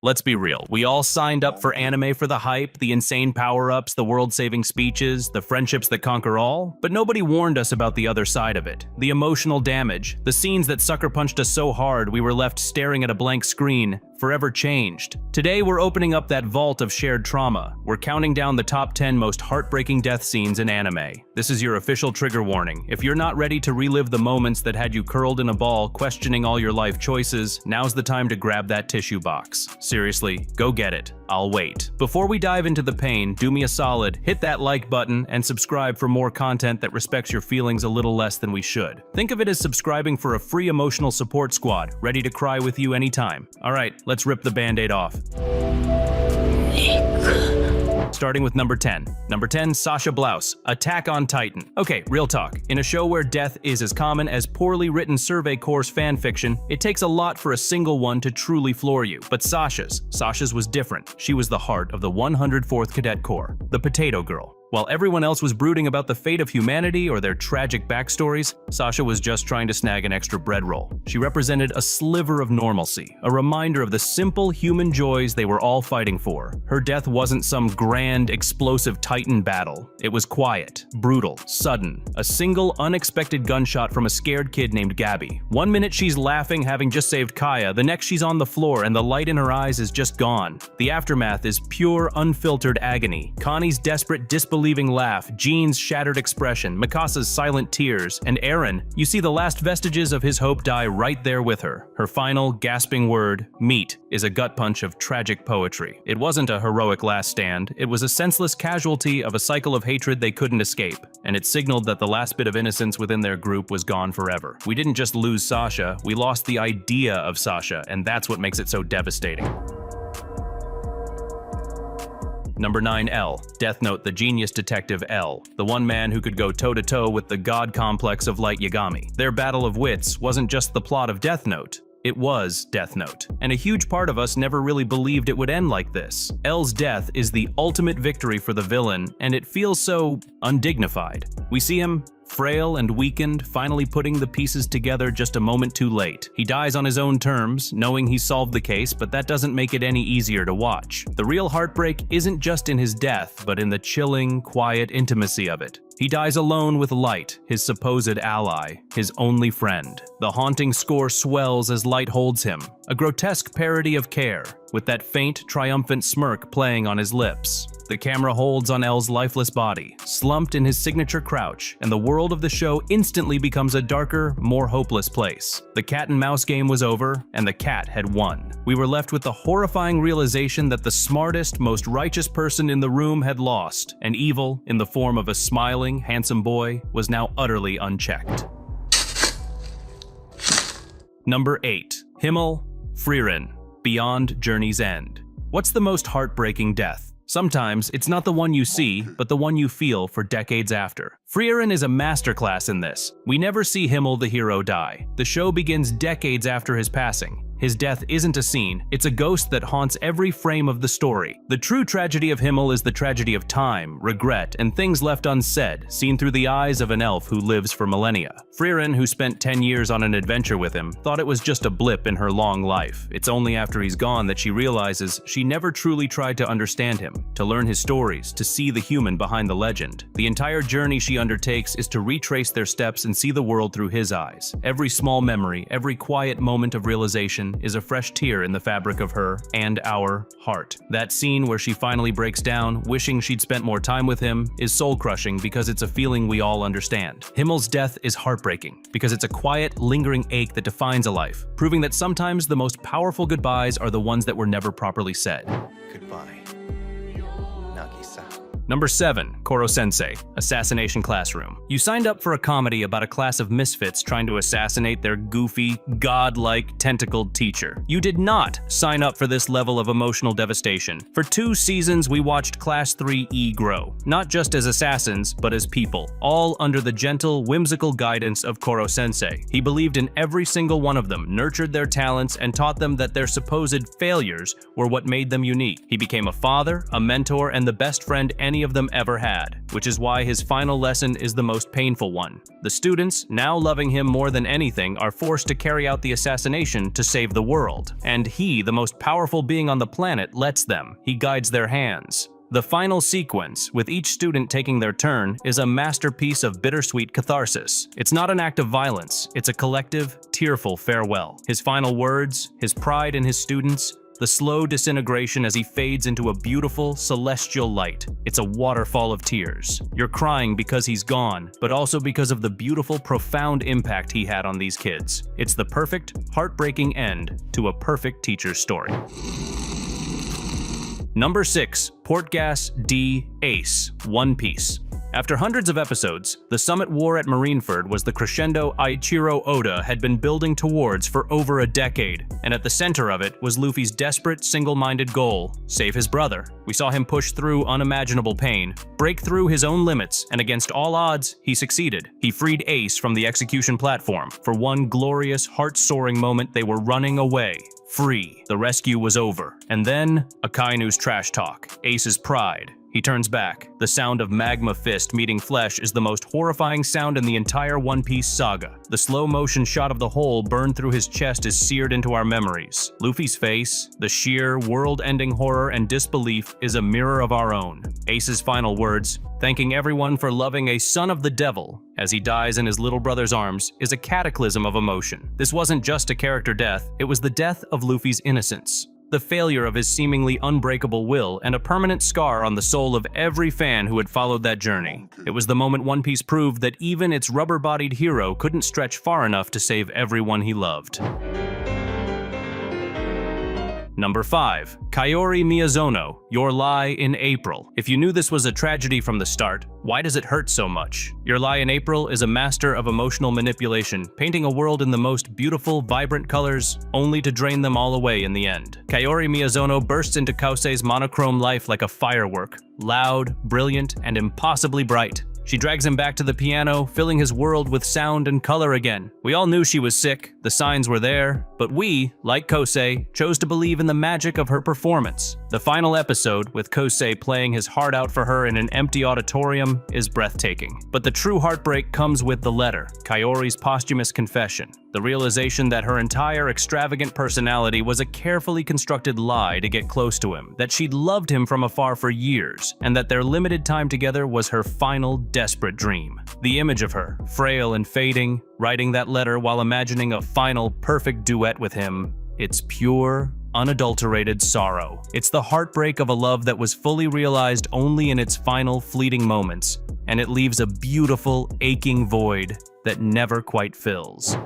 Let's be real, we all signed up for anime for the hype, the insane power-ups, the world-saving speeches, the friendships that conquer all, but nobody warned us about the other side of it. The emotional damage, the scenes that sucker punched us so hard we were left staring at a blank screen, forever changed. Today we're opening up that vault of shared trauma. We're counting down the top 10 most heartbreaking death scenes in anime. This is your official trigger warning. If you're not ready to relive the moments that had you curled in a ball questioning all your life choices, now's the time to grab that tissue box. Seriously, go get it. I'll wait. Before we dive into the pain, do me a solid, hit that like button and subscribe for more content that respects your feelings a little less than we should. Think of it as subscribing for a free emotional support squad, ready to cry with you anytime. Alright, let's rip the band-aid off. Starting with number 10. Number 10, Sasha Blouse, Attack on Titan. Okay, real talk. In a show where death is as common as poorly written survey course fanfiction, it takes a lot for a single one to truly floor you. But Sasha's was different. She was the heart of the 104th Cadet Corps, the Potato Girl. While everyone else was brooding about the fate of humanity or their tragic backstories, Sasha was just trying to snag an extra bread roll. She represented a sliver of normalcy, a reminder of the simple human joys they were all fighting for. Her death wasn't some grand, explosive Titan battle. It was quiet, brutal, sudden. A single, unexpected gunshot from a scared kid named Gabby. One minute she's laughing, having just saved Kaya, the next she's on the floor and the light in her eyes is just gone. The aftermath is pure, unfiltered agony. Connie's desperate disbelieving laugh, Jean's shattered expression, Mikasa's silent tears, and Eren, you see the last vestiges of his hope die right there with her. Her final, gasping word, meat, is a gut punch of tragic poetry. It wasn't a heroic last stand, it was a senseless casualty of a cycle of hatred they couldn't escape, and it signaled that the last bit of innocence within their group was gone forever. We didn't just lose Sasha, we lost the idea of Sasha, and that's what makes it so devastating. Number 9, L. Death Note, the genius detective L. The one man who could go toe-to-toe with the god complex of Light Yagami. Their battle of wits wasn't just the plot of Death Note. It was Death Note. And a huge part of us never really believed it would end like this. L's death is the ultimate victory for the villain, and it feels so undignified. We see him frail and weakened, finally putting the pieces together just a moment too late. He dies on his own terms, knowing he solved the case, but that doesn't make it any easier to watch. The real heartbreak isn't just in his death, but in the chilling, quiet intimacy of it. He dies alone with Light, his supposed ally, his only friend. The haunting score swells as Light holds him, a grotesque parody of care, with that faint, triumphant smirk playing on his lips. The camera holds on L's lifeless body, slumped in his signature crouch, and the world of the show instantly becomes a darker, more hopeless place. The cat and mouse game was over, and the cat had won. We were left with the horrifying realization that the smartest, most righteous person in the room had lost, and evil, in the form of a smiling, handsome boy, was now utterly unchecked. Number 8. Himmel, Frieren, Beyond Journey's End. What's the most heartbreaking death? Sometimes, it's not the one you see, but the one you feel for decades after. Frieren is a masterclass in this. We never see Himmel the hero die. The show begins decades after his passing. His death isn't a scene, it's a ghost that haunts every frame of the story. The true tragedy of Himmel is the tragedy of time, regret, and things left unsaid, seen through the eyes of an elf who lives for millennia. Frieren, who spent 10 years on an adventure with him, thought it was just a blip in her long life. It's only after he's gone that she realizes she never truly tried to understand him, to learn his stories, to see the human behind the legend. The entire journey she undertakes is to retrace their steps and see the world through his eyes. Every small memory, every quiet moment of realization is a fresh tear in the fabric of her and our heart. That scene where she finally breaks down, wishing she'd spent more time with him, is soul-crushing because it's a feeling we all understand. Himmel's death is heartbreaking because it's a quiet, lingering ache that defines a life, proving that sometimes the most powerful goodbyes are the ones that were never properly said. Goodbye, Nagisa. Number 7. Koro-sensei, Assassination Classroom. You signed up for a comedy about a class of misfits trying to assassinate their goofy, godlike, tentacled teacher. You did not sign up for this level of emotional devastation. For 2 seasons, we watched Class 3E grow, not just as assassins, but as people, all under the gentle, whimsical guidance of Koro-sensei. He believed in every single one of them, nurtured their talents, and taught them that their supposed failures were what made them unique. He became a father, a mentor, and the best friend anyone any of them ever had, which is why his final lesson is the most painful one. The students, now loving him more than anything, are forced to carry out the assassination to save the world. And he, the most powerful being on the planet, lets them. He guides their hands. The final sequence, with each student taking their turn, is a masterpiece of bittersweet catharsis. It's not an act of violence, it's a collective, tearful farewell. His final words, his pride in his students, the slow disintegration as he fades into a beautiful, celestial light. It's a waterfall of tears. You're crying because he's gone, but also because of the beautiful, profound impact he had on these kids. It's the perfect, heartbreaking end to a perfect teacher's story. Number 6, Portgas D. Ace, One Piece. After hundreds of episodes, the summit war at Marineford was the crescendo Eiichiro Oda had been building towards for over a decade, and at the center of it was Luffy's desperate, single-minded goal: save his brother. We saw him push through unimaginable pain, break through his own limits, and against all odds, he succeeded. He freed Ace from the execution platform. For one glorious, heart-soaring moment, they were running away. Free. The rescue was over. And then, Akainu's trash talk. Ace's pride. He turns back. The sound of magma fist meeting flesh is the most horrifying sound in the entire One Piece saga. The slow-motion shot of the hole burned through his chest is seared into our memories. Luffy's face, the sheer, world-ending horror and disbelief, is a mirror of our own. Ace's final words, thanking everyone for loving a son of the devil, as he dies in his little brother's arms, is a cataclysm of emotion. This wasn't just a character death, it was the death of Luffy's innocence. The failure of his seemingly unbreakable will, and a permanent scar on the soul of every fan who had followed that journey. It was the moment One Piece proved that even its rubber-bodied hero couldn't stretch far enough to save everyone he loved. Number 5, Kaori Miyazono, Your Lie in April. If you knew this was a tragedy from the start, why does it hurt so much? Your Lie in April is a master of emotional manipulation, painting a world in the most beautiful, vibrant colors, only to drain them all away in the end. Kaori Miyazono bursts into Kausei's monochrome life like a firework, loud, brilliant, and impossibly bright. She drags him back to the piano, filling his world with sound and color again. We all knew she was sick, the signs were there, but we, like Kosei, chose to believe in the magic of her performance. The final episode, with Kosei playing his heart out for her in an empty auditorium, is breathtaking. But the true heartbreak comes with the letter, Kaori's posthumous confession. The realization that her entire extravagant personality was a carefully constructed lie to get close to him, that she'd loved him from afar for years, and that their limited time together was her final desperate dream. The image of her, frail and fading, writing that letter while imagining a final perfect duet with him, it's pure, unadulterated sorrow. It's the heartbreak of a love that was fully realized only in its final fleeting moments, and it leaves a beautiful, aching void that never quite fills.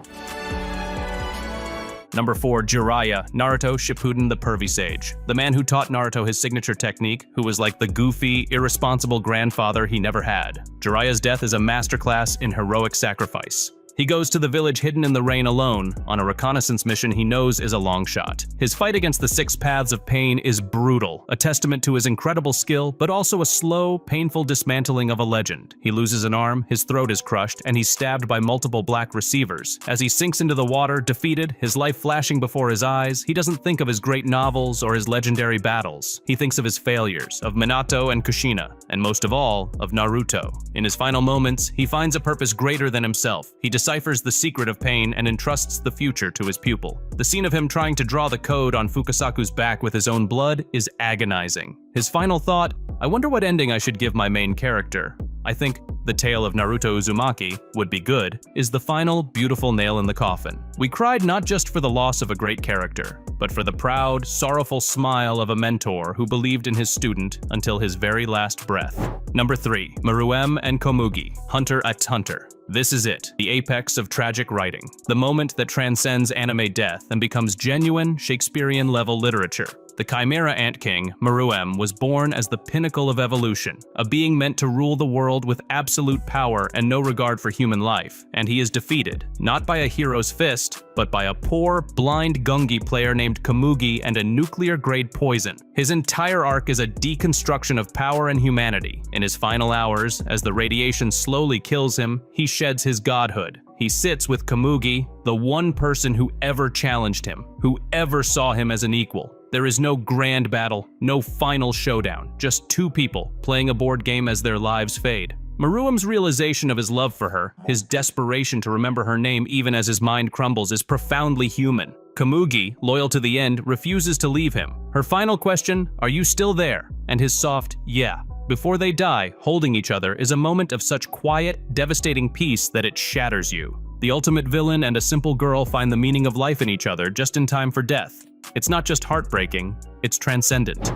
Number 4, Jiraiya, Naruto Shippuden the Pervy Sage. The man who taught Naruto his signature technique, who was like the goofy, irresponsible grandfather he never had. Jiraiya's death is a masterclass in heroic sacrifice. He goes to the village hidden in the rain alone, on a reconnaissance mission he knows is a long shot. His fight against the 6 Paths of Pain is brutal, a testament to his incredible skill, but also a slow, painful dismantling of a legend. He loses an arm, his throat is crushed, and he's stabbed by multiple black receivers. As he sinks into the water, defeated, his life flashing before his eyes, he doesn't think of his great novels or his legendary battles. He thinks of his failures, of Minato and Kushina, and most of all, of Naruto. In his final moments, he finds a purpose greater than himself. He deciphers the secret of pain and entrusts the future to his pupil. The scene of him trying to draw the code on Fukasaku's back with his own blood is agonizing. His final thought, I wonder what ending I should give my main character. I think The Tale of Naruto Uzumaki would be good, is the final beautiful nail in the coffin. We cried not just for the loss of a great character, but for the proud, sorrowful smile of a mentor who believed in his student until his very last breath. Number 3, Meruem and Komugi, Hunter x Hunter. This is it, the apex of tragic writing, the moment that transcends anime death and becomes genuine Shakespearean-level literature. The Chimera Ant King, Meruem, was born as the pinnacle of evolution, a being meant to rule the world with absolute power and no regard for human life, and he is defeated, not by a hero's fist, but by a poor, blind Gungi player named Komugi and a nuclear-grade poison. His entire arc is a deconstruction of power and humanity. In his final hours, as the radiation slowly kills him, he sheds his godhood. He sits with Komugi, the one person who ever challenged him, who ever saw him as an equal. There is no grand battle, no final showdown, just two people playing a board game as their lives fade. Maruam's realization of his love for her, his desperation to remember her name even as his mind crumbles, is profoundly human. Komugi, loyal to the end, refuses to leave him. Her final question, "Are you still there?" And his soft, "Yeah." Before they die, holding each other is a moment of such quiet, devastating peace that it shatters you. The ultimate villain and a simple girl find the meaning of life in each other just in time for death. It's not just heartbreaking, it's transcendent.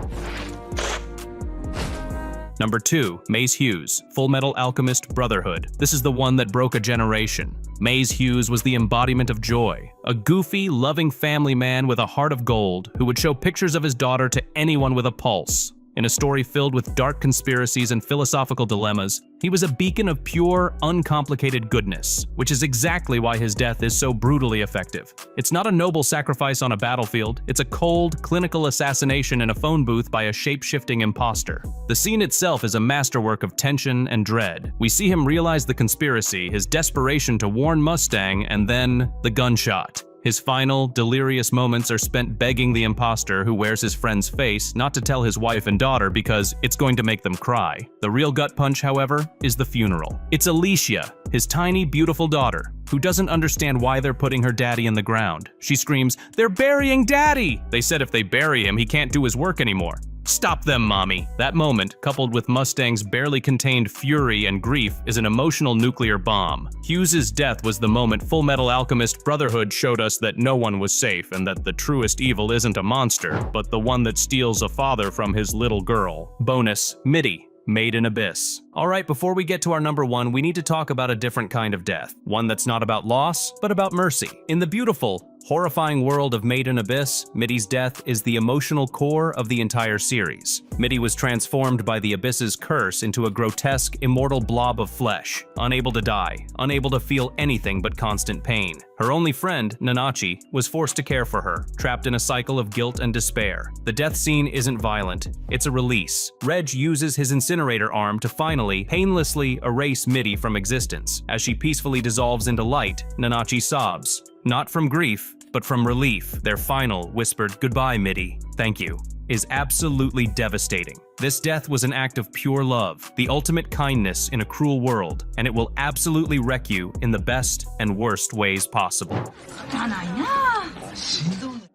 Number 2, Maze Hughes, Full Metal Alchemist Brotherhood. This is the one that broke a generation. Maze Hughes was the embodiment of joy, a goofy, loving family man with a heart of gold who would show pictures of his daughter to anyone with a pulse. In a story filled with dark conspiracies and philosophical dilemmas, he was a beacon of pure, uncomplicated goodness, which is exactly why his death is so brutally effective. It's not a noble sacrifice on a battlefield, it's a cold, clinical assassination in a phone booth by a shape-shifting imposter. The scene itself is a masterwork of tension and dread. We see him realize the conspiracy, his desperation to warn Mustang, and then the gunshot. His final, delirious moments are spent begging the imposter who wears his friend's face not to tell his wife and daughter because it's going to make them cry. The real gut punch, however, is the funeral. It's Alicia, his tiny, beautiful daughter, who doesn't understand why they're putting her daddy in the ground. She screams, "They're burying Daddy!" They said if they bury him, he can't do his work anymore. Stop them, Mommy. That moment, coupled with Mustang's barely contained fury and grief, is an emotional nuclear bomb. Hughes' death was the moment Full Metal Alchemist Brotherhood showed us that no one was safe and that the truest evil isn't a monster, but the one that steals a father from his little girl. Bonus, MIDI. Made in Abyss. Alright, before we get to our number 1, we need to talk about a different kind of death. One that's not about loss, but about mercy. In the beautiful, horrifying world of Made in Abyss, Midi's death is the emotional core of the entire series. Midi was transformed by the Abyss's curse into a grotesque, immortal blob of flesh, unable to die, unable to feel anything but constant pain. Her only friend, Nanachi, was forced to care for her, trapped in a cycle of guilt and despair. The death scene isn't violent, it's a release. Reg uses his incinerator arm to finally, painlessly erase Midi from existence. As she peacefully dissolves into light, Nanachi sobs. Not from grief, but from relief. Their final, whispered, "Goodbye, Midi, thank you," is absolutely devastating. This death was an act of pure love, the ultimate kindness in a cruel world, and it will absolutely wreck you in the best and worst ways possible.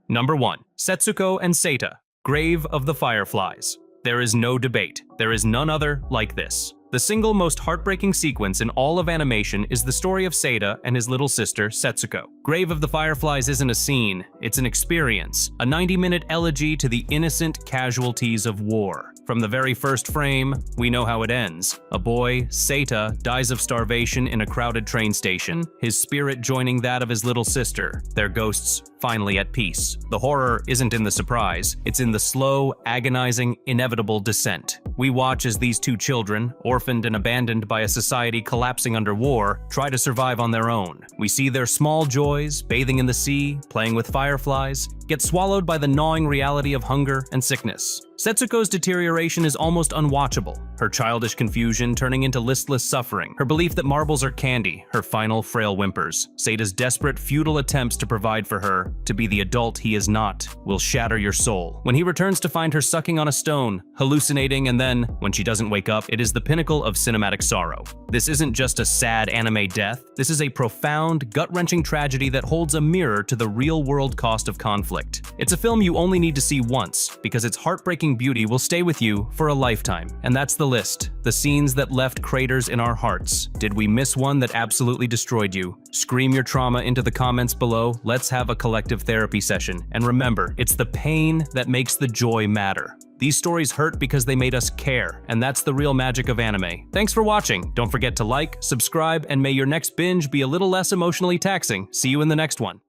Number 1. Setsuko and Seita, Grave of the Fireflies. There is no debate. There is none other like this. The single most heartbreaking sequence in all of animation is the story of Seita and his little sister, Setsuko. Grave of the Fireflies isn't a scene, it's an experience, a 90-minute elegy to the innocent casualties of war. From the very first frame, we know how it ends. A boy, Seita, dies of starvation in a crowded train station, his spirit joining that of his little sister, their ghosts finally at peace. The horror isn't in the surprise, it's in the slow, agonizing, inevitable descent. We watch as these two children, orphaned and abandoned by a society collapsing under war, try to survive on their own. We see their small joys, bathing in the sea, playing with fireflies, get swallowed by the gnawing reality of hunger and sickness. Setsuko's deterioration is almost unwatchable, her childish confusion turning into listless suffering, her belief that marbles are candy, her final frail whimpers. Seita's desperate, futile attempts to provide for her, to be the adult he is not, will shatter your soul. When he returns to find her sucking on a stone, hallucinating, and then, when she doesn't wake up, it is the pinnacle of cinematic sorrow. This isn't just a sad anime death, this is a profound, gut-wrenching tragedy that holds a mirror to the real-world cost of conflict. It's a film you only need to see once, because its heartbreaking beauty will stay with you for a lifetime. And that's the list. The scenes that left craters in our hearts. Did we miss one that absolutely destroyed you? Scream your trauma into the comments below. Let's have a collective therapy session. And remember, it's the pain that makes the joy matter. These stories hurt because they made us care, and that's the real magic of anime. Thanks for watching. Don't forget to like, subscribe, and may your next binge be a little less emotionally taxing. See you in the next one.